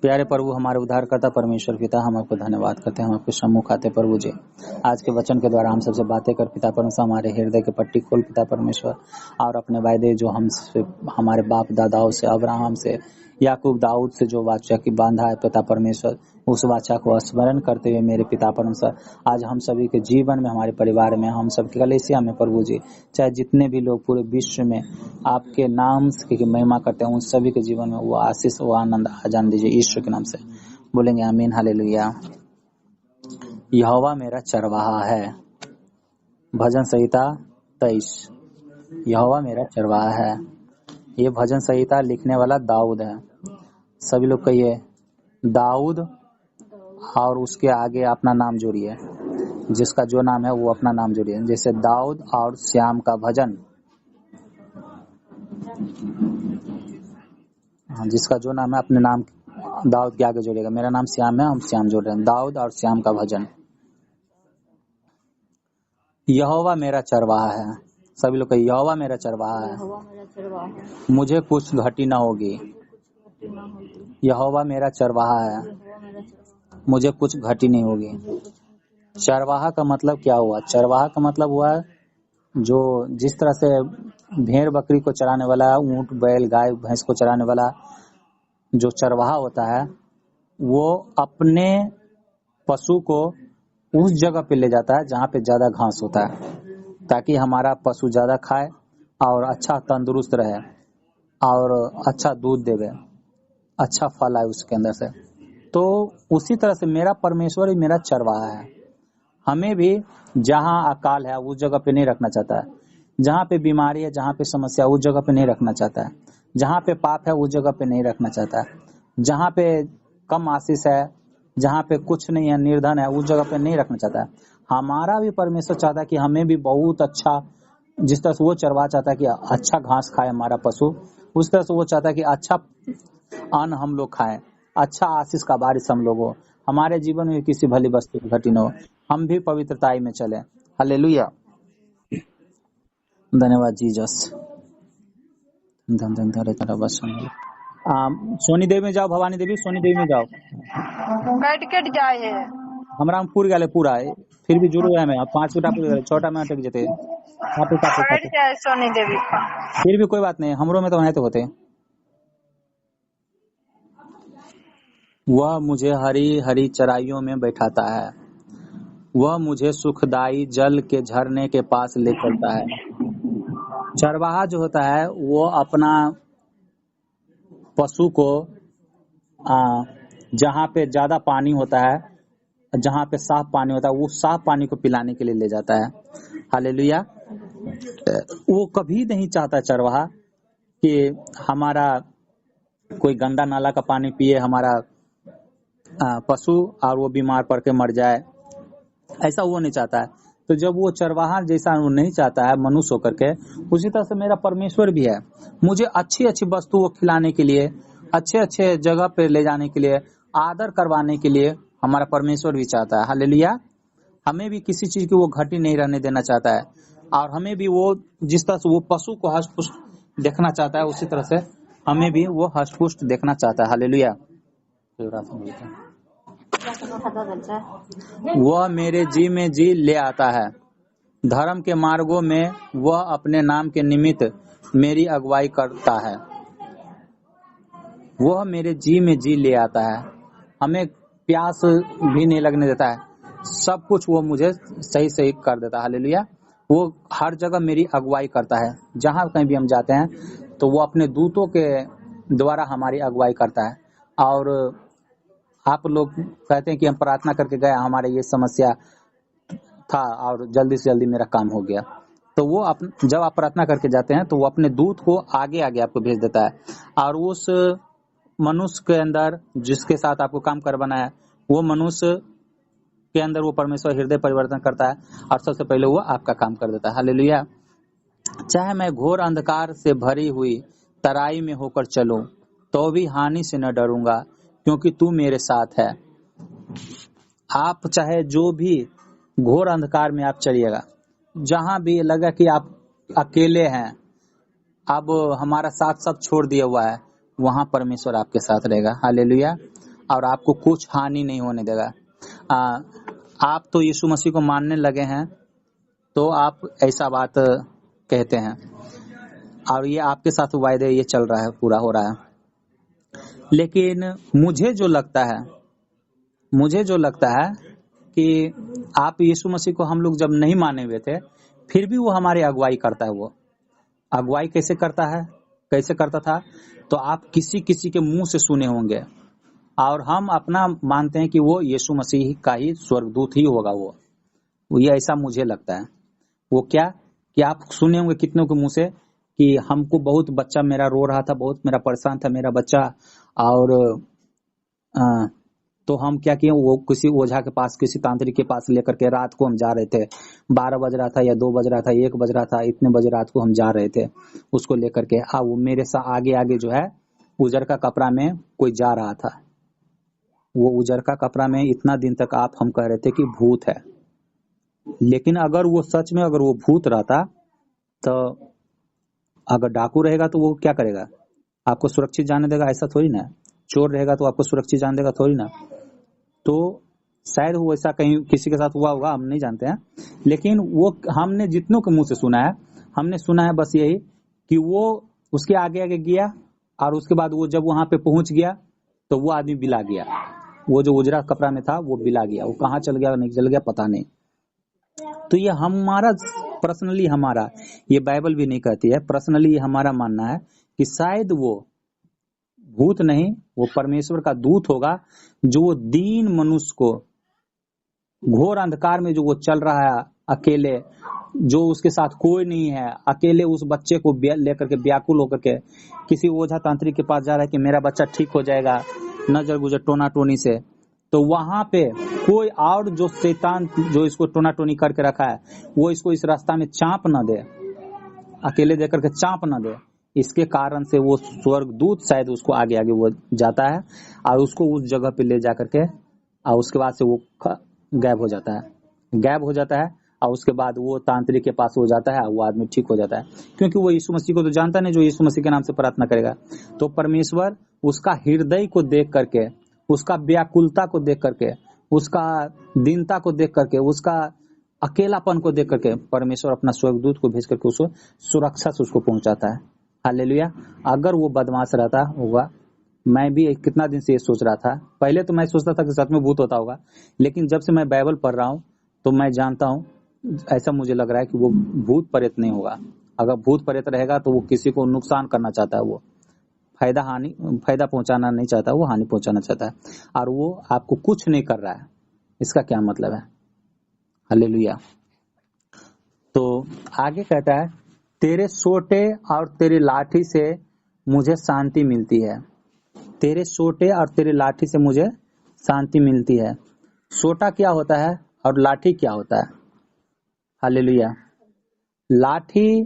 प्यारे प्रभु, हमारे उद्धारकर्ता परमेश्वर पिता, हम आपको धन्यवाद करते हैं। हम आपके सम्मुख आते प्रभु जी, आज के वचन के द्वारा हम सबसे बातें कर पिता परमेश्वर, हमारे हृदय के पट्टी खोल पिता परमेश्वर, और अपने वायदे जो हमसे, हमारे बाप दादाओं से, अब्राहम से, याकूब, दाऊद से जो वाचा की बांधा है पिता परमेश्वर, उस वाचा को स्मरण करते हुए मेरे पिता परमेश्वर, आज हम सभी के जीवन में, हमारे परिवार में, हम सबके कलीसिया में प्रभु जी, चाहे जितने भी लोग पूरे विश्व में आपके नाम की महिमा करते हैं, उन सभी के जीवन में वो आशीष, वो आनंद आ जान दीजिए ईश्वर के नाम से। बोलेंगे आमीन, हालेलुया। यहोवा मेरा चरवाहा है, भजन संहिता 23। यहोवा मेरा चरवाहा है, ये भजन संहिता लिखने वाला दाऊद है। सभी लोग कहिए दाऊद, और उसके आगे अपना नाम जोड़िए, जिसका जो नाम है वो अपना नाम जोड़िए। जैसे दाऊद और श्याम का भजन, जिसका जो नाम है अपने नाम दाऊद के आगे जोड़ेगा। मेरा नाम श्याम है, हम श्याम जोड़ रहे हैं। दाऊद और श्याम का भजन। यहोवा मेरा चरवाहा है, सभी लोग कहिए यहोवा मेरा चरवाहा है, मुझे कुछ घटी न होगी। यहोवा मेरा चरवाहा है, मुझे कुछ घटी नहीं होगी। चरवाहा का मतलब क्या हुआ? चरवाहा का मतलब हुआ जो जिस तरह से भेड़ बकरी को चराने वाला, ऊंट बैल गाय भैंस को चराने वाला जो चरवाहा होता है, वो अपने पशु को उस जगह पे ले जाता है जहाँ पे ज्यादा घास होता है, ताकि हमारा पशु ज्यादा खाए और अच्छा तंदुरुस्त रहे और अच्छा दूध देवे, अच्छा फल आए उसके अंदर से। तो उसी तरह से मेरा परमेश्वर ही मेरा चरवाहा है। हमें भी जहाँ अकाल है उस जगह पे नहीं रखना चाहता है, जहाँ पे बीमारी है, जहाँ पे समस्या उस जगह पे नहीं रखना चाहता है, जहाँ पे पाप है उस जगह पे नहीं रखना चाहता है, जहाँ पे कम आशीष है, जहाँ पे कुछ नहीं है, निर्धन है, उस जगह पे नहीं रखना चाहता है। हमारा भी परमेश्वर चाहता है कि हमें भी बहुत अच्छा, जिस तरह से वो चरवाहा चाहता है कि अच्छा घास खाए हमारा पशु, उस तरह से वो चाहता है कि अच्छा अन्न हम लोग खाएं, अच्छा आशीष का बारिश हम लोग हो, हमारे जीवन में किसी भली वस्तु की घटी न हो, हम भी पवित्रताई में चले। हालेलुया, धन्यवाद जीसस। धन धन धरे तेरा वचन। सोनी देवी में जाओ, भवानी देवी सोनी देवी में जाओ। कट जाए है हमरा में पूर गए पूरा है, फिर भी जुड़ो है में 5 मिनट पूरे गए, 6टा में अटक जेते कट जाए सोनी देवी का। फिर भी कोई बात नहीं, हमरो में तो नहीं तो होते। वह मुझे हरी हरी चराइयों में बैठाता है, वह मुझे सुखदाई जल के झरने के पास ले चलता है। चरवाहा जो होता है वो अपना पशु को जहाँ पे ज्यादा पानी होता है, जहाँ पे साफ पानी होता है, वो साफ पानी को पिलाने के लिए ले जाता है। हालेलुया। वो कभी नहीं चाहता चरवाहा कि हमारा कोई गंदा नाला का पानी पिए हमारा पशु और वो बीमार पड़ के मर जाए, ऐसा वो नहीं चाहता है। तो जब वो चरवाहा जैसा वो नहीं चाहता है मनुष्य होकर के, उसी तरह से मेरा परमेश्वर भी है। मुझे अच्छी अच्छी वस्तु वो खिलाने के लिए, अच्छे अच्छे जगह पे ले जाने के लिए, आदर करवाने के लिए हमारा परमेश्वर भी चाहता है। हालेलुया। हमें भी किसी चीज की वो घटी नहीं रहने देना चाहता है, और हमें भी वो जिस तरह से वो पशु को हष्ट-पुष्ट देखना चाहता है, उसी तरह से हमें भी वो हष्ट-पुष्ट देखना चाहता है। हालेलुया। वह मेरे जी में जी ले आता है, धर्म के मार्गों में वह अपने नाम के निमित्त मेरी अगुवाई करता है। वह मेरे जी में जी ले आता है, हमें प्यास भी नहीं लगने देता है, सब कुछ वो मुझे सही सही कर देता है। हालेलुया। वो हर जगह मेरी अगुवाई करता है, जहाँ कहीं भी हम जाते हैं तो वो अपने दूतों के द्वारा हमारी अगुवाई करता है। और आप लोग कहते हैं कि हम प्रार्थना करके गए, हमारे ये समस्या था और जल्दी से जल्दी मेरा काम हो गया, तो वो जब आप प्रार्थना करके जाते हैं तो वो अपने दूत को आगे आगे आपको भेज देता है, और उस मनुष्य के अंदर जिसके साथ आपको काम करवाना है, वो मनुष्य के अंदर वो परमेश्वर हृदय परिवर्तन करता है और सबसे पहले वो आपका काम कर देता है। हालेलुया। चाहे मैं घोर अंधकार से भरी हुई तराई में होकर चलूं तो भी हानि से न डरूंगा, क्योंकि तू मेरे साथ है। आप चाहे जो भी घोर अंधकार में आप चलिएगा, जहां भी लगा कि आप अकेले हैं, अब हमारा साथ सब छोड़ दिया हुआ है, वहां परमेश्वर आपके साथ रहेगा। हालेलुया। और आपको कुछ हानि नहीं होने देगा। आप तो यीशु मसीह को मानने लगे हैं तो आप ऐसा बात कहते हैं, और ये आपके साथ वायदे ये चल रहा है, पूरा हो रहा है। लेकिन मुझे जो लगता है कि आप यीशु मसीह को हम लोग जब नहीं माने हुए थे, फिर भी वो हमारी अगुवाई करता है। वो अगुवाई कैसे करता है, कैसे करता था, तो आप किसी किसी के मुंह से सुने होंगे, और हम अपना मानते हैं कि वो यीशु मसीह का ही स्वर्गदूत ही होगा। वो ये ऐसा मुझे लगता है। वो क्या कि आप सुने होंगे कितनों के मुंह से कि हमको बहुत बच्चा मेरा रो रहा था, बहुत मेरा परेशान था मेरा बच्चा, और तो हम क्या किए, वो किसी ओझा के पास, किसी तांत्रिक के पास लेकर के रात को हम जा रहे थे। 12 बज रहा था या 2 बज रहा था, 1 बज रहा था, इतने बजे रात को हम जा रहे थे उसको लेकर के। वो मेरे साथ आगे आगे जो है उजर का कपड़ा में कोई जा रहा था। वो उजर का कपड़ा में इतना दिन तक आप हम कह रहे थे कि भूत है, लेकिन अगर वो सच में अगर वो भूत रहता, तो अगर डाकू रहेगा तो वो क्या करेगा, आपको सुरक्षित जाने देगा? ऐसा थोड़ी ना। चोर रहेगा तो आपको सुरक्षित जाने देगा थोड़ी ना। तो शायद वो ऐसा कहीं किसी के साथ हुआ होगा, हम नहीं जानते हैं। लेकिन वो हमने जितनों के मुंह से सुना है, हमने सुना है बस यही कि वो उसके आगे आगे गया, और उसके बाद वो जब वहां पे पहुंच गया तो वो आदमी बिला गया। वो जो उजरा कपड़ा में था वो बिला गया। वो कहाँ चल गया नहीं चल गया पता नहीं। तो ये हमारा पर्सनली, हमारा ये बाइबल भी नहीं कहती है, पर्सनली ये हमारा मानना है कि शायद वो भूत नहीं, वो परमेश्वर का दूत होगा, जो वो दीन मनुष्य को घोर अंधकार में जो वो चल रहा है अकेले, जो उसके साथ कोई नहीं है, अकेले उस बच्चे को लेकर के व्याकुल होकर के किसी ओझा तांत्रिक के पास जा रहा है कि मेरा बच्चा ठीक हो जाएगा, नजर गुजर टोना टोनी से। तो वहां पे कोई और जो शैतान जो इसको टोना टोनी करके रखा है, वो इसको इस रास्ता में चाप न दे, अकेले देकर के चाप न दे। इसके कारण से वो स्वर्गदूत शायद उसको आगे आगे वो जाता है, और उसको उस जगह पे ले जा करके, और उसके बाद से वो गायब हो जाता है, और उसके बाद वो तांत्रिक के पास हो जाता है, वो आदमी ठीक हो जाता है। क्योंकि वो यीशु मसीह को तो जानता नहीं, जो यीशु मसीह के नाम से प्रार्थना करेगा। तो परमेश्वर उसका हृदय को देख करके, उसका व्याकुलता को देख करके, उसका दीनता को देख करके, उसका अकेलापन को देख करके, परमेश्वर अपना स्वर्गदूत को भेज करके उसको सुरक्षा से उसको पहुंचाता है। हालेलुया। अगर वो बदमाश रहता होगा, मैं भी कितना दिन से ये सोच रहा था, पहले तो मैं सोचता था कि सच में भूत होता होगा, लेकिन जब से मैं बाइबल पढ़ रहा हूँ तो मैं जानता हूँ, ऐसा मुझे लग रहा है कि वो भूत प्रेत नहीं होगा। अगर भूत प्रेत रहेगा तो वो किसी को नुकसान करना चाहता है, वो फायदा पहुंचाना नहीं चाहता, वो हानि पहुंचाना चाहता है, और वो आपको कुछ नहीं कर रहा है। इसका क्या मतलब है? हालेलुया। तो आगे कहता है, तेरे सोटे और तेरी लाठी से मुझे शांति मिलती है। तेरे सोटे और तेरी लाठी से मुझे शांति मिलती है। सोटा क्या होता है और लाठी क्या होता है? हालेलुया। लाठी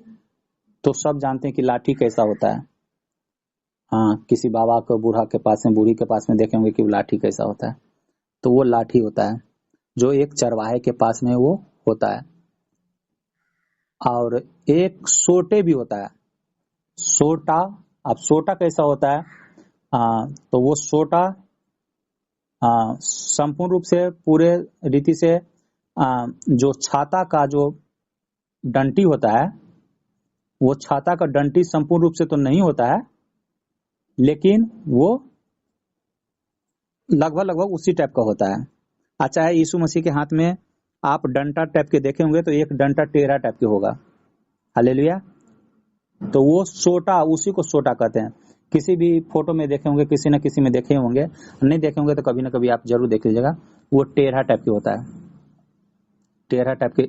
तो सब जानते हैं कि लाठी कैसा होता है। हाँ, किसी बाबा को बूढ़ा के पास में, बूढ़ी के पास में देखे होंगे कि लाठी कैसा होता है। तो वो लाठी होता है जो एक चरवाहे के पास में वो होता है। और एक सोटे भी होता है, सोटा। अब सोटा कैसा होता है? तो वो सोटा संपूर्ण रूप से पूरे रीति से जो छाता का जो डंटी होता है, वो छाता का डंटी संपूर्ण रूप से तो नहीं होता है, लेकिन वो लगभग उसी टाइप का होता है। अच्छा है, यीशु मसीह के हाथ में आप डंटा टाइप के देखे होंगे तो एक डंटा टेढ़ा टाइप के होगा। हालेलुया। तो वो सोटा, उसी को सोटा कहते हैं। किसी भी फोटो में देखे होंगे, किसी न किसी में देखे होंगे, नहीं देखे होंगे तो कभी ना कभी आप जरूर देख लीजिएगा। वो टेढ़ा टाइप के होता है, टेढ़ा टाइप के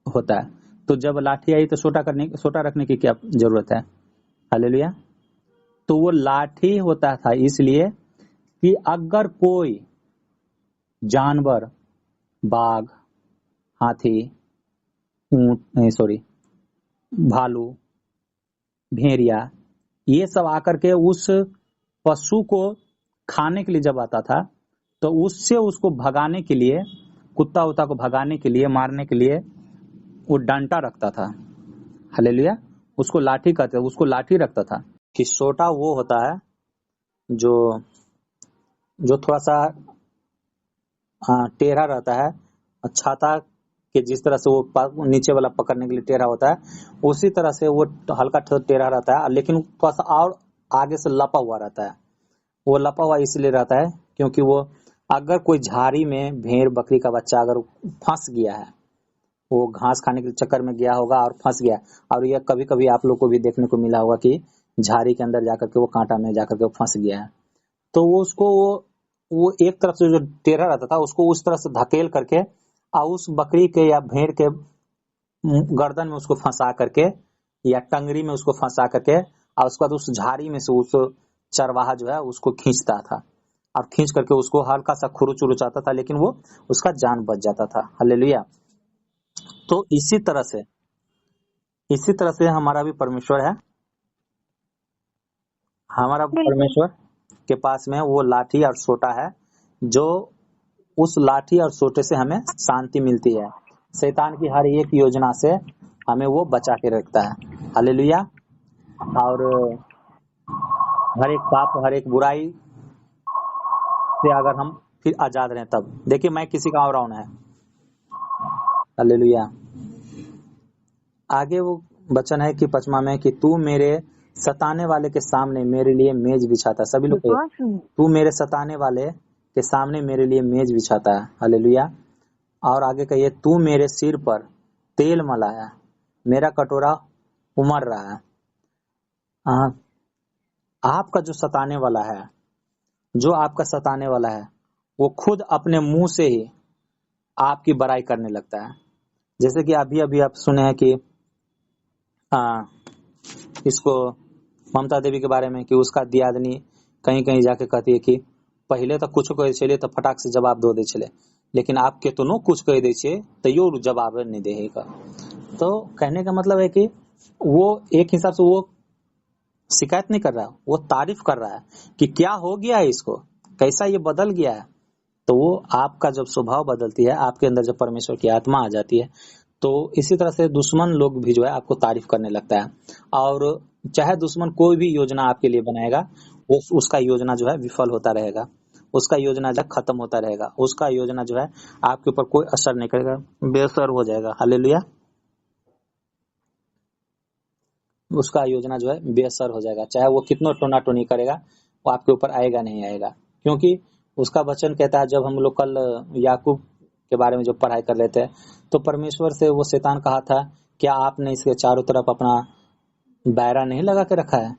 होता है। तो जब लाठी आई तो सोटा रखने की क्या जरूरत है? हालेलुया। तो वो लाठी होता था इसलिए कि अगर कोई जानवर, बाघ, हाथी, भालू, भेड़िया, ये सब आकर के उस पशु को खाने के लिए जब आता था, तो उससे उसको भगाने के लिए, कुत्ता उत्ता को भगाने के लिए, मारने के लिए वो डंटा रखता था। हालेलुया। उसको लाठी कहते हैं, उसको लाठी रखता था। कि सोटा वो होता है जो जो थोड़ा सा टेढ़ा रहता है, छाता के जिस तरह से वो नीचे वाला पकड़ने के लिए टेढ़ा होता है, उसी तरह से वो हल्का टेढ़ा रहता है, लेकिन थोड़ा सा और आगे से लपा हुआ रहता है। वो लपा हुआ इसलिए रहता है क्योंकि वो अगर कोई झाड़ी में भेड़ बकरी का बच्चा अगर फंस गया है, वो घास खाने के चक्कर में गया होगा और फंस गया, और यह कभी कभी आप लोग को भी देखने को मिला होगा कि झाड़ी के अंदर जाकर के वो कांटा में जाकर के फंस गया है, तो वो उसको वो एक तरफ से जो टेढ़ा रहता था उसको उस तरह से धकेल करके और उस बकरी के या भेड़ के गर्दन में उसको फंसा करके या टंगरी में उसको फंसा करके और उसके बाद उस झाड़ी में से उस चरवाहा जो है उसको खींचता था और खींच करके उसको हल्का सा खुरुच उरुचाता था, लेकिन वो उसका जान बच जाता था। हालेलुया। तो इसी तरह से हमारा भी परमेश्वर है। हमारा परमेश्वर के पास में वो लाठी और सोटा है, जो उस लाठी और सोटे से हमें शांति मिलती है। शैतान की हर एक योजना से हमें वो बचा के रखता है। हालेलुया। और हर एक पाप, हर एक बुराई से अगर हम फिर आजाद रहें तब। देखिए, मैं किसी का और है। हालेलुया। आगे वो वचन है कि 5वां में कि तू मेरे सताने वाले के सामने मेरे लिए मेज बिछाता। सभी लोग तू मेरे सताने वाले के सामने मेरे लिए मेज बिछाता है। हालेलुया। और आगे कहिए, तू मेरे सिर पर तेल मलाया, मेरा कटोरा उमड़ रहा है। आपका जो सताने वाला है, जो आपका सताने वाला है, वो खुद अपने मुंह से ही आपकी बड़ाई करने लगता है। जैसे कि अभी आप सुने हैं कि इसको ममता देवी के बारे में कि उसका दियादनी कहीं कहीं जाके कहती है कि पहले तो कुछ कहे छे तो फटाक से जवाब दो दे छे, लेकिन आप केतनो कुछ कह दे छे तैयो जवाब नहीं देगा। तो कहने का मतलब है कि वो एक हिसाब से वो शिकायत नहीं कर रहा, वो तारीफ कर रहा है कि क्या हो गया है इसको, कैसा ये बदल गया है। तो वो आपका जब स्वभाव बदलती है, आपके अंदर जब परमेश्वर की आत्मा आ जाती है, तो इसी तरह से दुश्मन लोग भी जो है आपको तारीफ करने लगता है। और चाहे दुश्मन कोई भी योजना आपके लिए बनाएगा, वो उसका योजना जो है विफल होता रहेगा, उसका योजना जो खत्म होता रहेगा, उसका योजना जो है आपके ऊपर कोई असर नहीं करेगा, बेअसर हो जाएगा। हालेलुया। उसका योजना जो है बेअसर हो जाएगा, चाहे वो कितना टोना टोनी करेगा, वो आपके ऊपर आएगा नहीं आएगा। क्योंकि उसका वचन कहता है, जब हम लोग कल याकूब के बारे में जो पढ़ाई कर रहे थे, तो परमेश्वर से वो शैतान कहा था, क्या आपने इसके चारों तरफ अपना दायरा नहीं लगा के रखा है?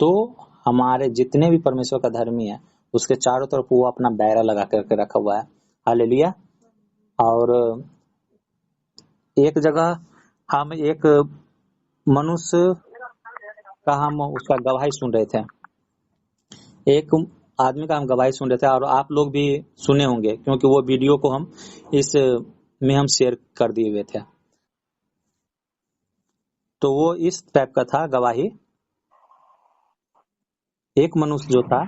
तो हमारे जितने भी परमेश्वर का धर्मी है, उसके चारों तरफ वो अपना दायरा लगा करके रखा हुआ है। हालेलुया। और एक जगह हम एक मनुष्य का हम उसका गवाही सुन रहे थे, एक आदमी का हम गवाही सुन रहे थे, और आप लोग भी सुने होंगे क्योंकि वो वीडियो को हम इस में हम शेयर कर दिए हुए थे। तो वो इस टाइप का था गवाही। एक मनुष्य जो था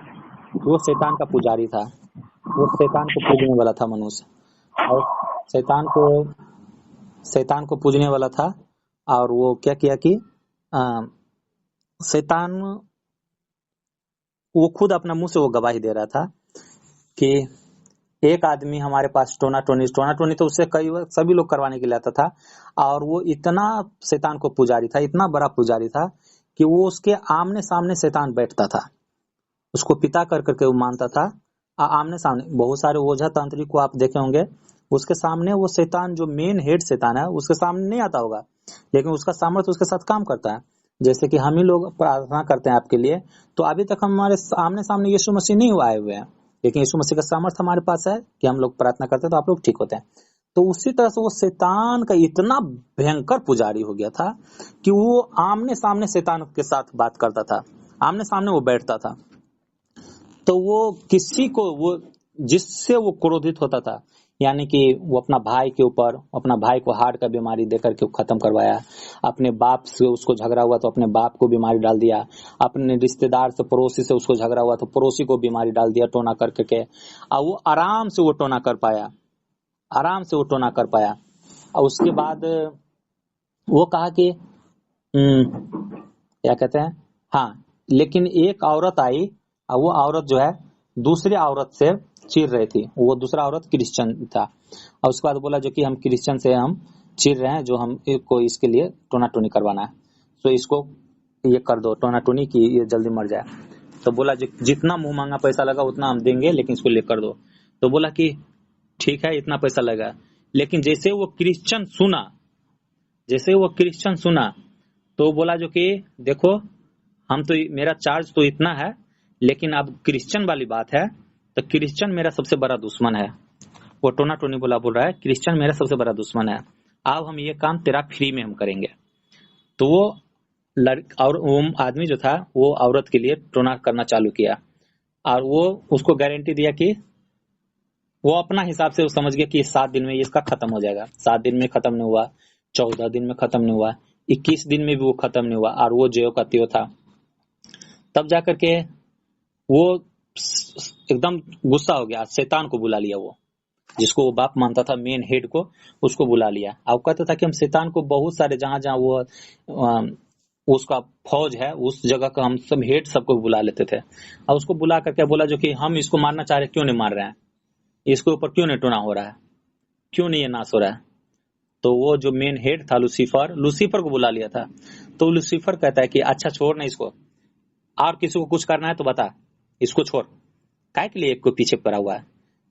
वो शैतान का पुजारी था, वो शैतान को पूजने वाला था मनुष्य, और शैतान को पूजने वाला था। और वो क्या किया कि शैतान वो खुद अपना मुंह से वो गवाही दे रहा था कि एक आदमी हमारे पास टोना टोनी तो उससे कई सभी लोग करवाने के लिए आता था, और वो इतना शैतान को पुजारी था, इतना बड़ा पुजारी था कि वो उसके आमने सामने शैतान बैठता था, उसको पिता कर करके वो मानता था। आमने सामने बहुत सारे ओझा तांत्रिक को आप देखे होंगे, उसके सामने वो शैतान जो मेन हेड शैतान है उसके सामने नहीं आता होगा, लेकिन उसका सामर्थ्य उसके साथ काम करता है। जैसे कि हम ही लोग प्रार्थना करते हैं आपके लिए, तो अभी तक हमारे आमने सामने यीशु मसीह नहीं आए हुए हैं, लेकिन यीशु मसीह का सामर्थ्य हमारे पास है कि हम लोग प्रार्थना करते हैं तो आप लोग ठीक होते हैं। तो उसी तरह से वो शैतान का इतना भयंकर पुजारी हो गया था कि वो आमने सामने शैतान के साथ बात करता था, आमने सामने वो बैठता था। तो वो किसी को वो जिससे वो क्रोधित होता था, यानी कि वो अपना भाई के ऊपर, अपना भाई को हार्ट का बीमारी देकर के खत्म करवाया, अपने बाप से उसको झगड़ा हुआ तो अपने बाप को बीमारी डाल दिया, अपने रिश्तेदार से पड़ोसी से उसको झगड़ा हुआ तो पड़ोसी को बीमारी डाल दिया टोना करके के, और वो आराम से वो टोना कर पाया, आराम से वो टोना कर पाया। और उसके बाद वो कहा कि क्या कहते हैं, हाँ, लेकिन एक औरत आई और वो औरत जो है दूसरे औरत से चिढ़ रही थी। वो दूसरा औरत क्रिश्चियन था और उसके बाद बोला जो कि हम क्रिश्चियन से हम चिढ़ रहे हैं, जो हम को इसके लिए टोना टोनी करवाना है, तो इसको ये कर दो टोना टोनी की ये जल्दी मर जाए। तो बोला जो जितना मुंह मांगा पैसा लगा उतना हम देंगे, लेकिन इसको ले कर दो। तो बोला कि ठीक है इतना पैसा लगा। लेकिन जैसे वो क्रिश्चियन सुना तो बोला जो कि देखो हम तो मेरा चार्ज तो इतना है, लेकिन अब क्रिश्चियन वाली बात है तो क्रिश्चियन मेरा सबसे बड़ा दुश्मन है। वो टोना टोनी बोल रहा है क्रिश्चियन मेरा सबसे बड़ा दुश्मन है, अब हम ये काम तेरा फ्री में हम करेंगे। तो वो और वो आदमी जो था वो औरत के लिए टोना करना चालू किया और वो उसको गारंटी दिया कि वो अपना हिसाब से वो समझ गया कि 7 दिन में इसका खत्म हो जाएगा। 7 दिन में खत्म नहीं हुआ, 14 दिन में खत्म नहीं हुआ, 21 दिन में भी वो खत्म नहीं हुआ और वो ज्यों का त्यों था। तब जाकर के वो एकदम गुस्सा हो गया, शैतान को बुला लिया, वो जिसको वो बाप मानता था मेन हेड को, उसको बुला लिया। अब कहता था कि हम शैतान को बहुत सारे जहां जहां वो उसका फौज है उस जगह का हम सब हेड सबको बुला लेते थे और उसको बुला करके बोला जो कि हम इसको मारना चाह रहे क्यों नहीं मार रहे हैं, इसके ऊपर क्यों नहीं टोना हो रहा है, क्यों नहीं ये नाश हो रहा है। तो वो जो मेन हेड था लूसीफर को बुला लिया था। तो लूसीफर कहता है कि अच्छा छोड़ ना इसको, और किसी को कुछ करना है तो बता, इसको छोड़, काहे के लिए एक को पीछे पड़ा हुआ है।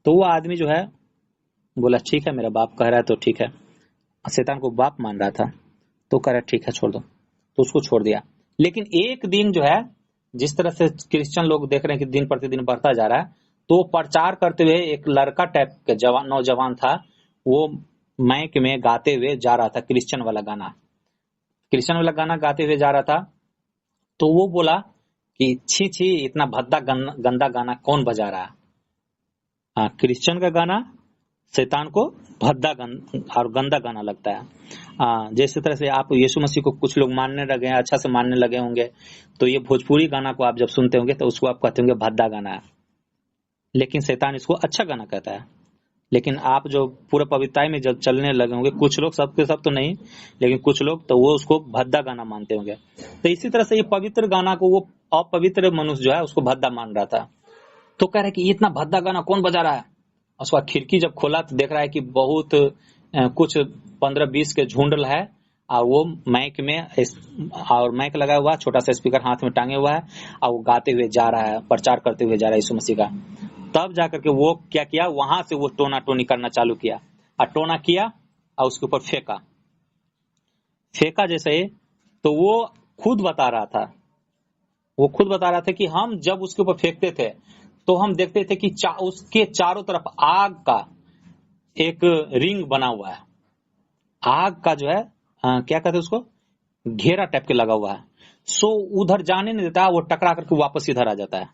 तो वो आदमी जो है बोला ठीक है मेरा बाप कह रहा है तो ठीक है, शैतान को बाप मान रहा था तो कह रहा ठीक है छोड़ दो, तो उसको छोड़ दिया। लेकिन एक दिन जो है जिस तरह से क्रिश्चियन लोग देख रहे हैं कि दिन प्रतिदिन बढ़ता जा रहा है, तो प्रचार करते हुए एक लड़का टाइप के नौजवान था, वो माइक में गाते हुए जा रहा था क्रिश्चियन वाला गाना गाते हुए जा रहा था। तो वो बोला कि छी छी इतना भद्दा गंदा गाना कौन बजा रहा है। हाँ, क्रिश्चियन का गाना शैतान को भद्दा और गंदा गाना लगता है। जैसे तरह से आप यीशु मसीह को कुछ लोग मानने लगे हैं, अच्छा से मानने लगे होंगे, तो ये भोजपुरी गाना को आप जब सुनते होंगे तो उसको आप कहते होंगे भद्दा गाना है, लेकिन शैतान इसको अच्छा गाना कहता है। लेकिन आप जो पूरा पवित्रता में जब चलने लगे होंगे, कुछ लोग, सबके सब तो नहीं, लेकिन कुछ लोग, तो वो उसको भद्दा गाना मानते होंगे। तो इसी तरह से ये पवित्र गाना को वो अपवित्र मनुष्य जो है उसको भद्दा मान रहा था। तो कह रहे कि इतना भद्दा गाना कौन बजा रहा है। उसका खिड़की जब खोला तो देख रहा है कि बहुत कुछ 15-20 के झुंड है और वो माइक में, और माइक लगा हुआ, छोटा सा स्पीकर हाथ में टांगे हुआ है और वो गाते हुए जा रहा है, प्रचार करते हुए जा रहा है यीशु मसीह का। तब जाकर के वो क्या किया, वहां से वो टोना टोनी करना चालू किया और टोना किया और उसके ऊपर फेंका जैसे। तो वो खुद बता रहा था कि हम जब उसके ऊपर फेंकते थे तो हम देखते थे कि उसके चारों तरफ आग का एक रिंग बना हुआ है, आग का जो है क्या कहते हैं उसको, घेरा टाइप के लगा हुआ है। सो उधर जाने नहीं देता, वो टकरा करके वापस इधर आ जाता है,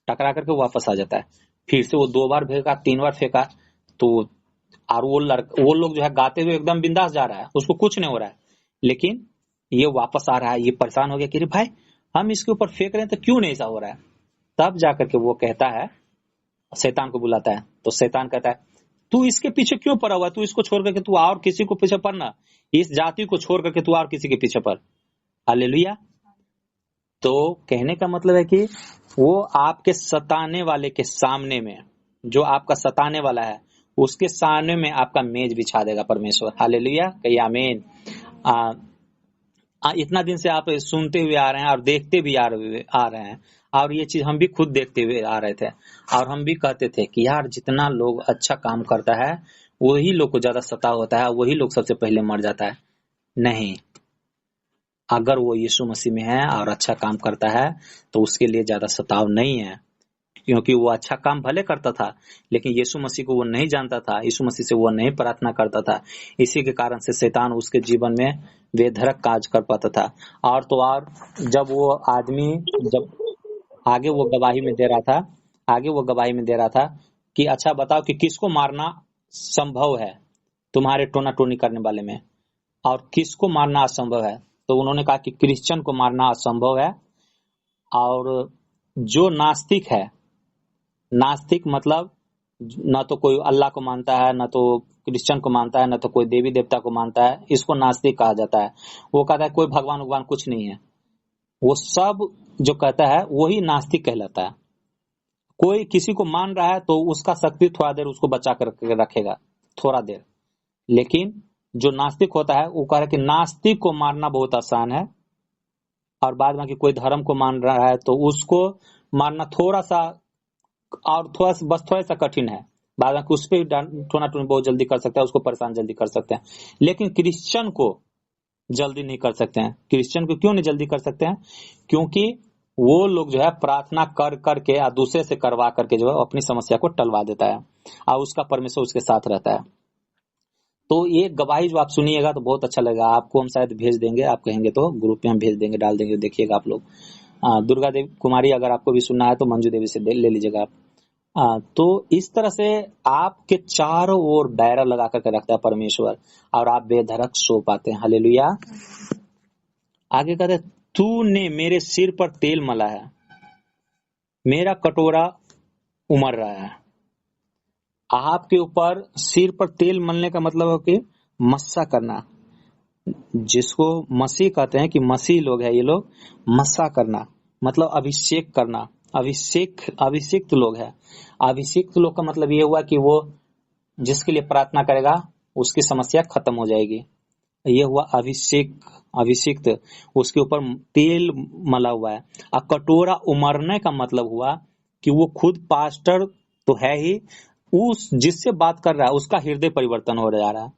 टकरा करके वापस आ जाता है। फिर से वो 2 बार फेंका, 3 बार फेंका, तो और वो लोग जो है गाते हुए एकदम बिंदास जा रहा है, उसको कुछ नहीं हो रहा है, लेकिन ये वापस आ रहा है। ये परेशान हो गया कि भाई हम इसके ऊपर फेंक रहे हैं तो क्यों नहीं ऐसा हो रहा है। तब जाकर के वो कहता है, शैतान को बुलाता है। तो शैतान कहता है तू इसके पीछे क्यों पड़ा हुआ है, तू इसको छोड़ करके तू और किसी को पीछे पड़ना, इस जाति को छोड़ करके तू और किसी के पीछे पड़। हालेलुया। तो कहने का मतलब है कि वो आपके सताने वाले के सामने में, जो आपका सताने वाला है उसके सामने में आपका मेज बिछा देगा परमेश्वर। हालेलुया, कहिए आमीन। इतना दिन से आप सुनते हुए आ रहे हैं और देखते भी आ रहे हैं, और ये चीज हम भी खुद देखते हुए आ रहे थे, और हम भी कहते थे कि यार जितना लोग अच्छा काम करता है वही लोग को ज्यादा सताव होता है, वही लोग सबसे पहले मर जाता है। नहीं, अगर वो यीशु मसीह में है और अच्छा काम करता है तो उसके लिए ज्यादा सताव नहीं है, क्योंकि वो अच्छा काम भले करता था लेकिन यीशु मसीह को वो नहीं जानता था, यीशु मसीह से वो नहीं प्रार्थना करता था। इसी के कारण से शैतान उसके जीवन में बेधड़क काज कर पाता था। और तो और जब वो आदमी जब आगे वो गवाही में दे रहा था कि अच्छा बताओ कि किसको मारना संभव है तुम्हारे टोना टोनी करने वाले में, और किसको मारना असंभव है। तो उन्होंने कहा कि क्रिश्चियन को मारना असंभव है, और जो नास्तिक है, नास्तिक मतलब न तो कोई अल्लाह को मानता है, न तो क्रिश्चियन को मानता है, न तो कोई देवी देवता को मानता है, इसको नास्तिक कहा जाता है। वो कहता है कोई भगवान कुछ नहीं है, वो सब जो कहता है वही नास्तिक कहलाता है। कोई किसी को मान रहा है तो उसका शक्ति थोड़ा देर उसको बचा कर रखेगा, थोड़ा देर। लेकिन जो नास्तिक होता है वो कह रहा है कि नास्तिक को मारना बहुत आसान है, और बाद में कि कोई धर्म को मान रहा है तो उसको मारना थोड़ा सा, और बस थोड़ा सा कठिन है। बाद में उस पर टोना टोनी बहुत जल्दी कर सकते हैं, उसको परेशान जल्दी कर सकते हैं। लेकिन क्रिश्चियन को जल्दी नहीं कर सकते हैं। क्रिश्चियन को क्यों नहीं जल्दी कर सकते हैं? क्योंकि वो लोग जो है प्रार्थना कर करके या दूसरे से करवा करके जो है अपनी समस्या को टलवा देता है, और उसका परमेश्वर उसके साथ रहता है। तो ये गवाही जो आप सुनिएगा तो बहुत अच्छा लगेगा आपको। हम शायद भेज देंगे, आप कहेंगे तो ग्रुप में हम भेज देंगे, डाल देंगे, देखिएगा आप लोग। दुर्गा देवी कुमारी अगर आपको भी सुनना है तो मंजू देवी से ले लीजिएगा आप। तो इस तरह से आपके चारों ओर दायरा लगा करके रखता है परमेश्वर, और आप बेधड़क सो पाते हैं। हालेलुया। आगे कहते हैं, तूने मेरे सिर पर तेल मला है, मेरा कटोरा उमड़ रहा है। आपके ऊपर सिर पर तेल मलने का मतलब है कि मस्सा करना, जिसको मसीह कहते हैं कि मसीह लोग है ये लोग। मस्सा करना मतलब अभिषेक करना, अभिषिक्त लोग है। अभिषिक्त लोग का मतलब ये हुआ कि वो जिसके लिए प्रार्थना करेगा उसकी समस्या खत्म हो जाएगी। ये हुआ अभिषिक्त, उसके ऊपर तेल मला हुआ है। और कटोरा उमड़ने का मतलब हुआ कि वो खुद पास्टर तो है ही, उस जिससे बात कर रहा है उसका हृदय परिवर्तन हो जा रहा है।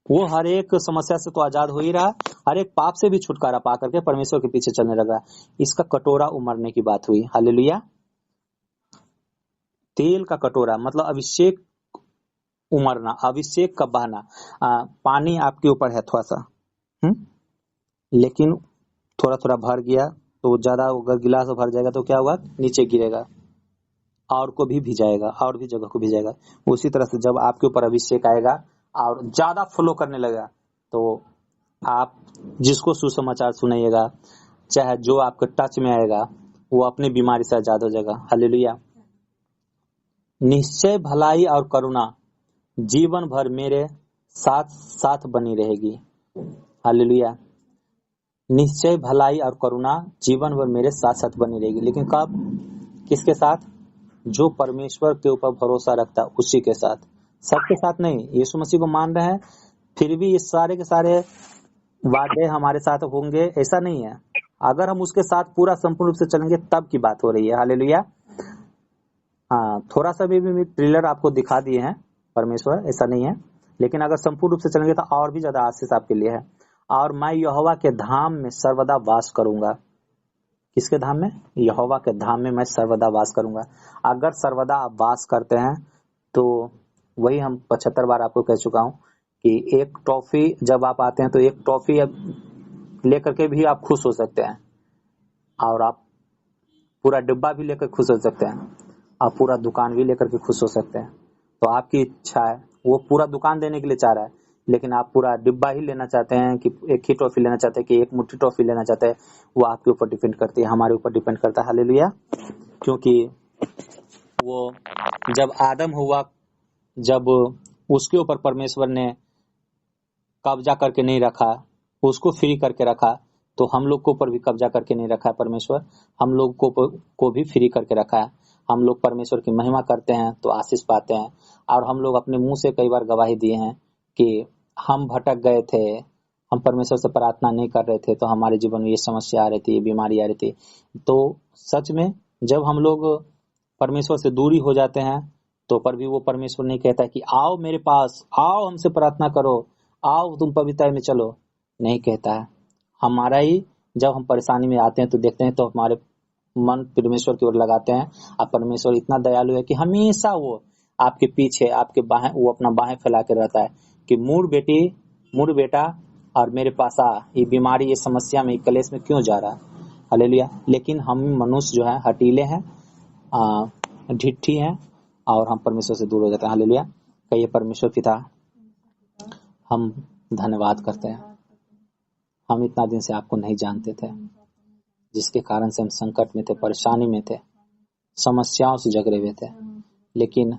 वो हर एक समस्या से तो आजाद हो ही रहा, हर एक पाप से भी छुटकारा पा करके परमेश्वर के पीछे चलने लगा। इसका कटोरा उमड़ने की बात हुई। हालेलुया। तेल का कटोरा मतलब अभिषेक उमड़ना, अभिषेक का बहना। पानी आपके ऊपर है थोड़ा सा, लेकिन थोड़ा थोड़ा भर गया तो ज्यादा, अगर गिलास भर जाएगा तो क्या होगा, नीचे गिरेगा और को भी भिजाएगा, और भी जगह को भिजाएगा। उसी तरह से जब आपके ऊपर अभिषेक आएगा और ज्यादा फ्लो करने लगेगा तो आप जिसको सुसमाचार सुनाइएगा, चाहे जो आपके टच में आएगा, वो अपनी बीमारी से आजाद हो जाएगा। हालेलुया। निश्चय भलाई और करुणा जीवन भर मेरे साथ साथ बनी रहेगी। हालेलुया। निश्चय भलाई और करुणा जीवन भर मेरे साथ साथ बनी रहेगी। लेकिन कब, किसके साथ? जो परमेश्वर के ऊपर भरोसा रखता है उसी के साथ, सबके साथ नहीं। यीशु मसीह को मान रहे हैं फिर भी ये सारे के सारे वादे हमारे साथ होंगे ऐसा नहीं है। अगर हम उसके साथ पूरा संपूर्ण रूप से चलेंगे तब की बात हो रही है। हालेलुया। हाँ, थोड़ा सा भी ट्रेलर आपको दिखा दिए हैं परमेश्वर, ऐसा नहीं है। लेकिन अगर संपूर्ण रूप से चलेंगे तो और भी ज्यादा आशीष आपके लिए है। और मैं यहोवा के धाम में सर्वदा वास करूंगा। किसके धाम में? यहोवा के धाम में मैं सर्वदा वास करूंगा। अगर सर्वदा आप वास करते हैं तो वही हम 75 बार आपको कह चुका हूं कि एक टॉफी जब आप आते हैं तो एक टॉफी लेकर के भी आप खुश हो सकते हैं, और आप पूरा डिब्बा भी लेकर खुश हो सकते हैं, आप पूरा दुकान भी लेकर के खुश हो सकते हैं। तो आपकी इच्छा है, वो पूरा दुकान देने के लिए चाह रहा है, लेकिन आप पूरा डिब्बा ही लेना चाहते हैं कि एक ही टॉफी लेना चाहते हैं कि एक मुट्ठी टॉफी लेना चाहते हैं, वो आपके ऊपर डिपेंड करती है, हमारे ऊपर डिपेंड करता है। हालेलुया। क्योंकि वो जब आदम हुआ, जब उसके ऊपर परमेश्वर ने कब्जा करके नहीं रखा, उसको फ्री करके रखा, तो हम लोग को ऊपर भी कब्जा करके नहीं रखा है परमेश्वर, हम लोग को भी फ्री करके रखा है। हम लोग परमेश्वर की महिमा करते हैं तो आशीष पाते हैं। और हम लोग अपने मुंह से कई बार गवाही दिए हैं कि हम भटक गए थे, हम परमेश्वर से प्रार्थना नहीं कर रहे थे, तो हमारे जीवन में ये समस्या आ रही थी, ये बीमारी आ रही थी। तो सच में जब हम लोग परमेश्वर से दूरी हो जाते हैं तो पर भी वो परमेश्वर नहीं कहता है कि आओ मेरे पास, आओ हमसे प्रार्थना करो, आओ तुम पवित्रता में चलो, नहीं कहता है। हमारा ही जब हम परेशानी में आते हैं तो देखते हैं तो हमारे मन परमेश्वर की ओर लगाते हैं, और परमेश्वर इतना दयालु है कि हमेशा वो आपके पीछे, आपके बाहें, वो अपना बाहें फैला के रहता है कि मुड़ बेटी, मुड़ बेटा, और मेरे पास आ, ये बीमारी, ये समस्या में, कलेश में क्यों जा रहा है। हालेलुया। लेकिन हम मनुष्य जो है हटीले हैं, ढिट्ठी हैं, और हम परमेश्वर से दूर हो जाते हैं। हालेलुया। कहिए, परमेश्वर पिता, हम धन्यवाद करते हैं। हम इतना दिन से आपको नहीं जानते थे, जिसके कारण से हम संकट में थे, परेशानी में थे, समस्याओं से जकड़े हुए थे। लेकिन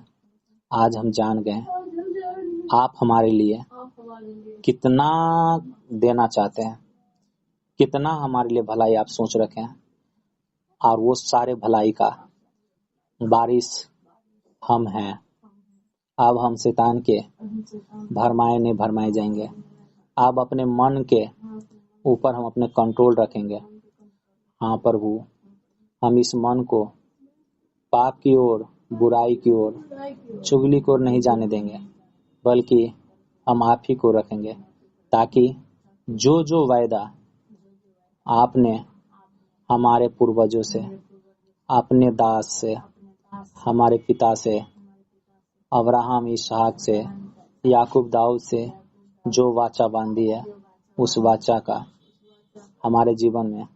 आज हम जान गए आप हमारे लिए कितना देना चाहते हैं, कितना हमारे लिए भलाई आप सोच रखे हैं, और वो सारे भलाई का बारिश हम हैं, अब हम शैतान के भरमाए नहीं भरमाए जाएंगे। अब अपने मन के ऊपर हम अपने कंट्रोल रखेंगे। हाँ प्रभु, हम इस मन को पाप की ओर, बुराई की ओर, चुगली की ओर नहीं जाने देंगे, बल्कि हम आप ही को रखेंगे, ताकि जो जो वायदा आपने हमारे पूर्वजों से, अपने दास से, हमारे पिता से, अब्राहम, इसहाक से, याकूब, दाऊद से जो वाचा बांधी है, उस वाचा का हमारे जीवन में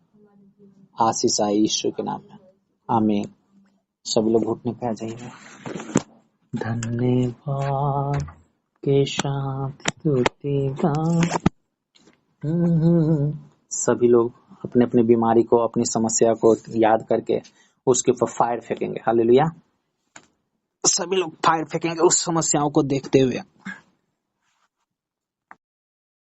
आशीष आए यीशु के नाम में। आमीन। सभी लोग घुटने पे आ जाइए। धन्यवाद के साथ स्तुति गान। सभी लोग अपने अपने बीमारी को, अपनी समस्या को याद करके उसके ऊपर फायर फेंकेंगे। हालेलुया। सभी लोग फायर फेंकेंगे उस समस्याओं को देखते हुए।